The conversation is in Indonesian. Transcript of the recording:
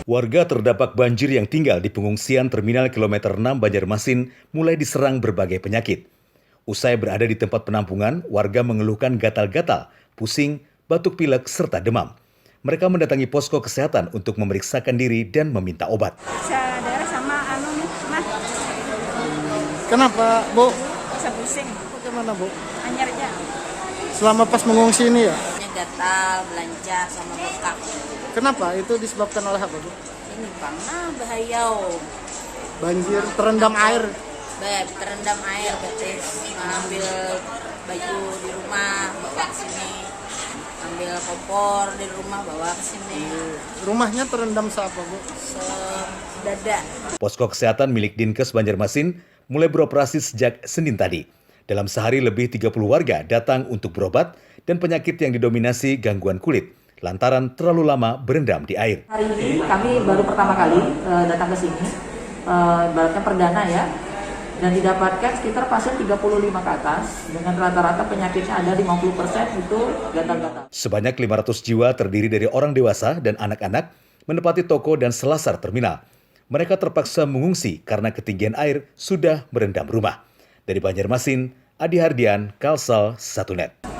Warga terdampak banjir yang tinggal di pengungsian Terminal Kilometer 6 Banjarmasin mulai diserang berbagai penyakit. Usai berada di tempat penampungan, warga mengeluhkan gatal-gatal, pusing, batuk pilek, serta demam. Mereka mendatangi posko kesehatan untuk memeriksakan diri dan meminta obat. Darah sama mah. Kenapa, Bu? Bisa pusing. Bagaimana, Bu? Anyarnya. Selama pas mengungsi ini ya? Gatal, belanja, sama bengkak. Kenapa? Itu disebabkan oleh apa, Bu? Ini karena bahayau. Banjir, terendam air. Terendam air, betis. Ambil baju di rumah, bawa ke sini. Ambil kompor di rumah, bawa ke sini. Rumahnya terendam siapa, Bu? Sedada. Posko kesehatan milik Dinkes Banjarmasin mulai beroperasi sejak Senin tadi. Dalam sehari lebih 30 warga datang untuk berobat dan penyakit yang didominasi gangguan kulit lantaran terlalu lama berendam di air. Hari ini kami baru pertama kali datang ke sini, ibaratnya perdana ya, dan didapatkan sekitar pasien 35 ke atas, dengan rata-rata penyakitnya ada 50% itu gatal-gatal. Sebanyak 500 jiwa terdiri dari orang dewasa dan anak-anak menempati toko dan selasar terminal. Mereka terpaksa mengungsi karena ketinggian air sudah merendam rumah. Dari Banjarmasin, Adi Hardian, Kalsel, 1net.